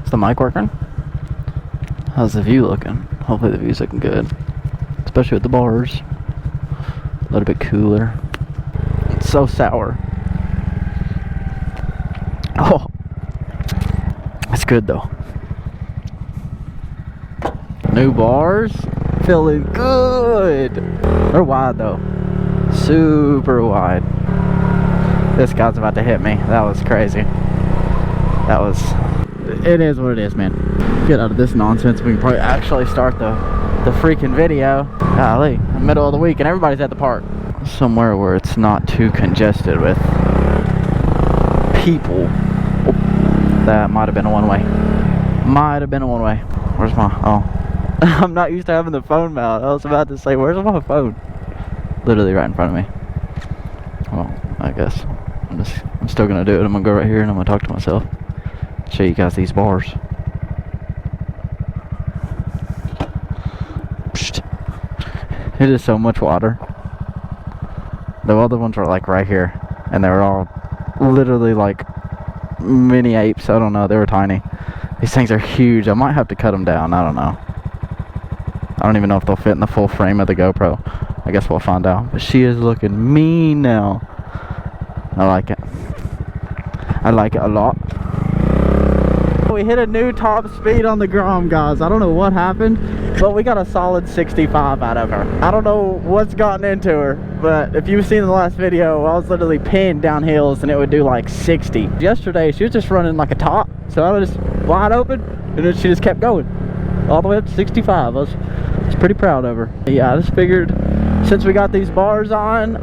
Is the mic working? How's the view looking? Hopefully the view's looking good. Especially with the bars. A little bit cooler. It's so sour. Oh, it's good though. New bars, feeling good. They're wide though, super wide. This guy's about to hit me. That was crazy. That was. It is what it is, man. Get out of this nonsense. We can probably actually start the freaking video. Golly, in the middle of the week and everybody's at the park. Somewhere where it's not too congested with people. Oh, that might have been a one-way. Might have been a one-way. Where's my, oh. I'm not used to having the phone mount. I was about to say, where's my phone? Literally right in front of me. Well, I guess I'm still gonna do it. I'm gonna go right here and I'm gonna talk to myself. Show you guys these bars. Psst. It is so much water. The other ones were like right here, and they were all literally like mini apes. I don't know, they were tiny. These things are huge. I might have to cut them down. I don't know. I don't even know if they'll fit in the full frame of the GoPro. I guess we'll find out. But she is looking mean now. I like it. I like it a lot. We hit a new top speed on the Grom, guys. I don't know what happened, but we got a solid 65 out of her. I don't know what's gotten into her, but if you've seen the last video, I was literally pinned down hills and it would do like 60. Yesterday, she was just running like a top, so I was just wide open, and then she just kept going all the way up to 65. I was pretty proud of her. Yeah, I just figured since we got these bars on,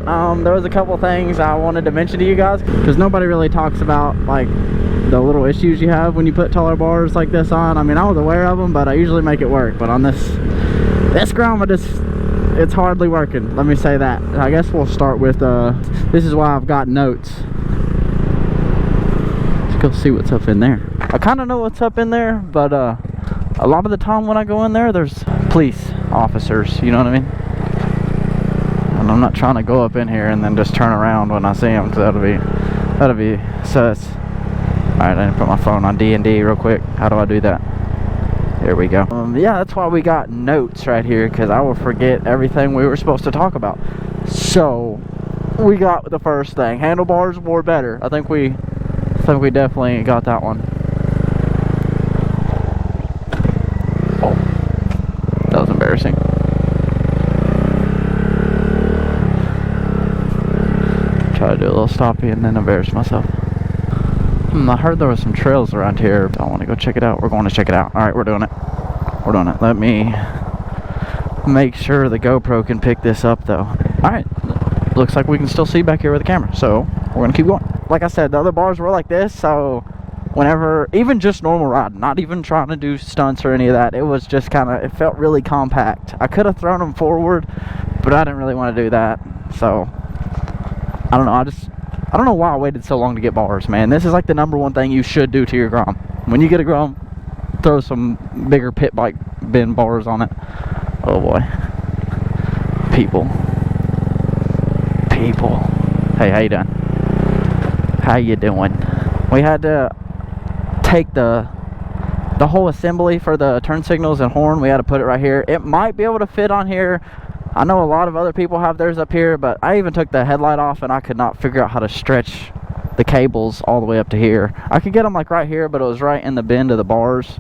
there was a couple things I wanted to mention to you guys, because nobody really talks about like the little issues you have when you put taller bars like this on. I mean, I was aware of them, but I usually make it work. But on this Grom, it's hardly working. Let me say that. I guess we'll start with this is why I've got notes. Let's go see what's up in there. I kind of know what's up in there, but a lot of the time when I go in there, there's police officers, you know what I mean? And I'm not trying to go up in here and then just turn around when I see them, because that'll be sus. Alright, I need to put my phone on D&D real quick. How do I do that? There we go. Yeah, that's why we got notes right here, because I will forget everything we were supposed to talk about. So, we got the first thing. Handlebars wore better. I think we definitely got that one. Oh, that was embarrassing. Try to do a little stoppy and then embarrass myself. I heard there was some trails around here. I want to go check it out. We're going to check it out. Alright, we're doing it. We're doing it. Let me make sure the GoPro can pick this up though. Alright. Looks like we can still see back here with the camera. So, we're going to keep going. Like I said, the other bars were like this. So, whenever, even just normal riding, not even trying to do stunts or any of that, it was just kind of, it felt really compact. I could have thrown them forward, but I didn't really want to do that. So, I don't know. I don't know why I waited so long to get bars, man. This is like the #1 thing you should do to your Grom. When you get a Grom, throw some bigger pit bike bin bars on it. Oh boy. People. Hey, how you doing? How you doing? We had to take the whole assembly for the turn signals and horn. We had to put it right here. It might be able to fit on here. I know a lot of other people have theirs up here, but I even took the headlight off and I could not figure out how to stretch the cables all the way up to here. I could get them like right here, but it was right in the bend of the bars,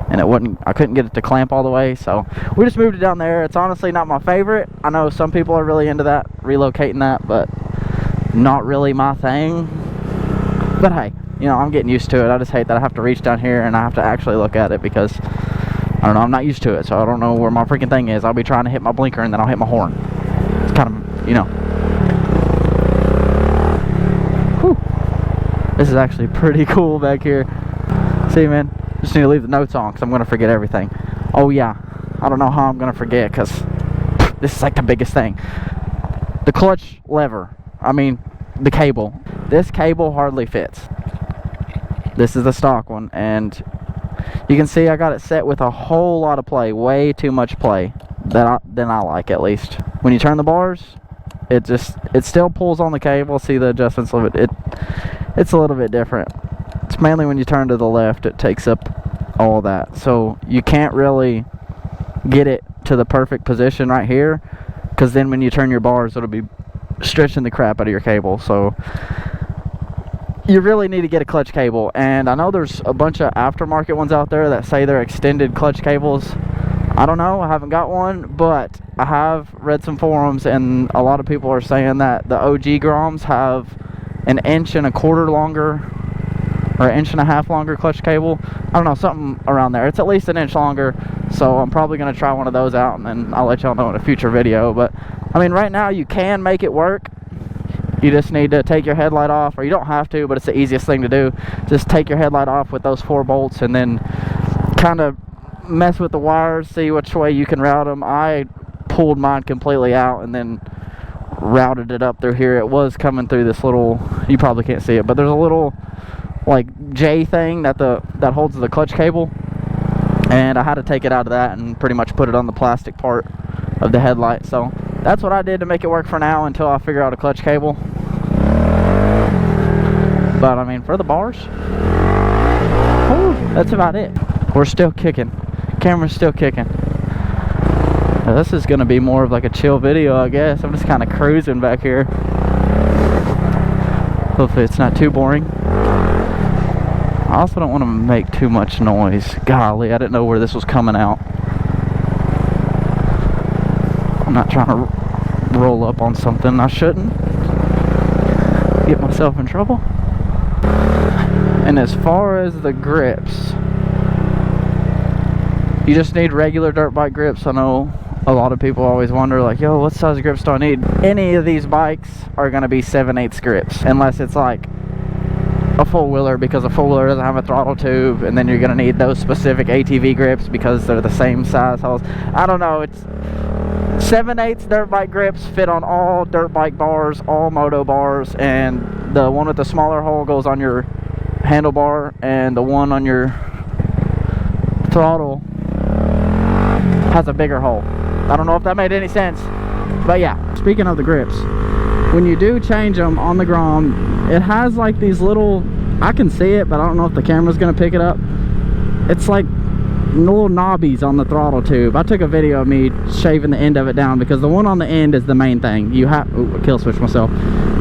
and I couldn't get it to clamp all the way, so we just moved it down there. It's honestly not my favorite. I know some people are really into that, relocating that, but not really my thing. But hey, you know, I'm getting used to it. I just hate that I have to reach down here and I have to actually look at it, because I don't know, I'm not used to it, so I don't know where my freaking thing is. I'll be trying to hit my blinker and then I'll hit my horn. It's kind of, you know. Whew. This is actually pretty cool back here. See, man, just need to leave the notes on because I'm going to forget everything. Oh, yeah. I don't know how I'm going to forget, because this is like the biggest thing. The clutch lever. I mean, the cable. This cable hardly fits. This is the stock one, and you can see I got it set with a whole lot of play, way too much play than I like, at least. When you turn the bars, it still pulls on the cable. See the adjustments of it. It's a little bit different. It's mainly when you turn to the left, it takes up all that. So you can't really get it to the perfect position right here, because then when you turn your bars, it'll be stretching the crap out of your cable. So you really need to get a clutch cable, and I know there's a bunch of aftermarket ones out there that say they're extended clutch cables. I don't know, I haven't got one, but I have read some forums, and a lot of people are saying that the OG Groms have an 1.25 inch longer, or 1.5 inch longer clutch cable. I don't know, something around there. It's at least 1 inch longer, so I'm probably going to try one of those out, and then I'll let y'all know in a future video. But I mean, right now you can make it work. You just need to take your headlight off, or you don't have to, but it's the easiest thing to do. Just take your headlight off with those 4 bolts, and then kind of mess with the wires, see which way you can route them. I pulled mine completely out and then routed it up through here. It was coming through this little, you probably can't see it, but there's a little like J thing that holds the clutch cable, and I had to take it out of that and pretty much put it on the plastic part of the headlight. So that's what I did to make it work for now, until I figure out a clutch cable. But I mean, for the bars, that's about it. We're still kicking. Camera's still kicking. Now, this is gonna be more of like a chill video, I guess. I'm just kind of cruising back here. Hopefully it's not too boring. I also don't want to make too much noise. Golly, I didn't know where this was coming out. I'm not trying to roll up on something I shouldn't. Get myself in trouble. And as far as the grips, you just need regular dirt bike grips. I know a lot of people always wonder, like, yo, what size grips do I need? Any of these bikes are going to be 7/8 grips, unless it's like a four-wheeler, because a four-wheeler doesn't have a throttle tube, and then you're going to need those specific ATV grips because they're the same size holes. I don't know, it's 7/8 dirt bike grips fit on all dirt bike bars, all moto bars, and the one with the smaller hole goes on your handlebar, and the one on your throttle has a bigger hole. I don't know if that made any sense, but yeah. Speaking of the grips, when you do change them on the Grom, it has like these little, I can see it, but I don't know if the camera's gonna pick it up. It's like little knobbies on the throttle tube. I took a video of me shaving the end of it down, because the one on the end is the main thing. You have, kill switch myself.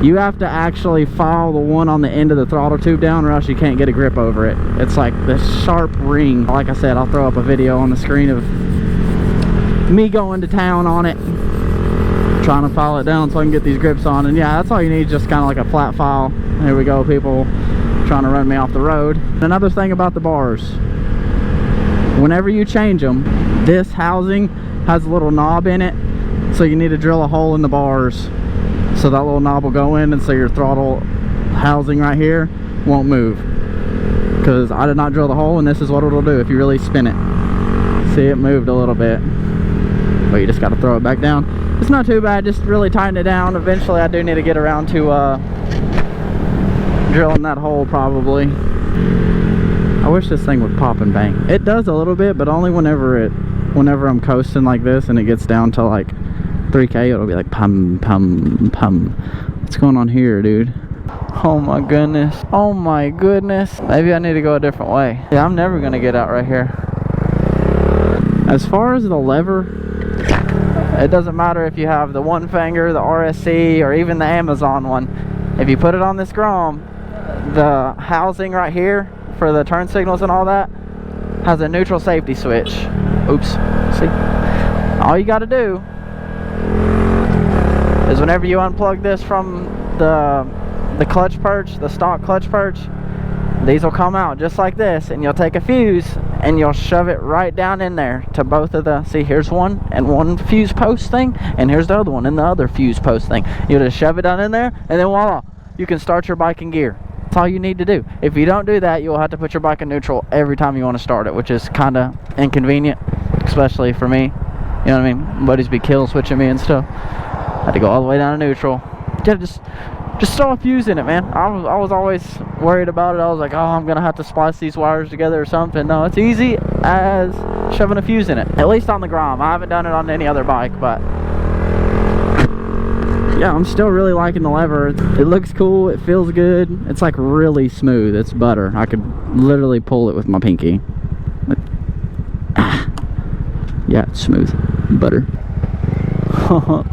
You have to actually file the one on the end of the throttle tube down, or else you can't get a grip over it. It's like this sharp ring. Like I said, I'll throw up a video on the screen of me going to town on it, trying to file it down so I can get these grips on. And yeah, that's all you need, just kind of like a flat file. Here we go, people trying to run me off the road. Another thing about the bars, whenever you change them, this housing has a little knob in it, so you need to drill a hole in the bars so that little knob will go in, and so your throttle housing right here won't move. Because I did not drill the hole, and this is what it'll do if you really spin it. See, it moved a little bit, but you just got to throw it back down. It's not too bad, just really tighten it down. Eventually I do need to get around to drilling that hole probably. I wish this thing would pop and bang. It does a little bit, but only whenever I'm coasting like this and it gets down to like 3K, it'll be like pum pum pum. What's going on here, dude? Oh my goodness. Oh my goodness. Maybe I need to go a different way. Yeah, I'm never gonna get out right here. As far as the lever, it doesn't matter if you have the one finger, the RSC, or even the Amazon one. If you put it on this Grom, the housing right here for the turn signals and all that has a neutral safety switch. Oops. See? All you got to do is whenever you unplug this from the clutch perch, the stock clutch perch, these will come out just like this, and you'll take a fuse and you'll shove it right down in there to both of the, see, here's one and one fuse post thing, and here's the other one and the other fuse post thing. You'll just shove it down in there, and then voila, you can start your bike in gear. That's all you need to do. If you don't do that, you'll have to put your bike in neutral every time you want to start it, which is kind of inconvenient, especially for me. You know what I mean? Buddies be kill switching me and stuff. I had to go all the way down to neutral. Yeah, just throw a fuse in it, man. I was always worried about it. I was like, oh, I'm gonna have to splice these wires together or something. No, it's easy as shoving a fuse in it. At least on the Grom. I haven't done it on any other bike, but yeah, I'm still really liking the lever. It looks cool, it feels good. It's like really smooth. It's butter. I could literally pull it with my pinky. Yeah, it's smooth. Butter.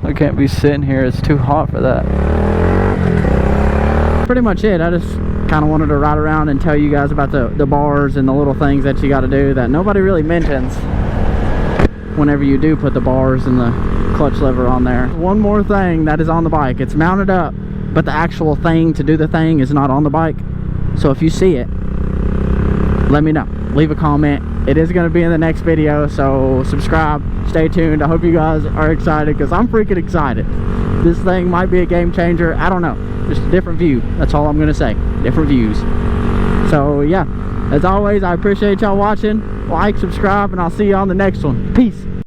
I can't be sitting here. It's too hot for that. Pretty much it. I just kind of wanted to ride around and tell you guys about the bars and the little things that you got to do that nobody really mentions whenever you do put the bars and the clutch lever on there. One more thing that is on the bike. It's mounted up, but the actual thing to do the thing is not on the bike. So if you see it, let me know. Leave a comment. It is going to be in the next video, so subscribe, stay tuned. I hope you guys are excited, because I'm freaking excited. This thing might be a game changer. I don't know, just a different view. That's all I'm going to say. Different views. So yeah, as always, I appreciate y'all watching. Like, subscribe, and I'll see you on the next one. Peace.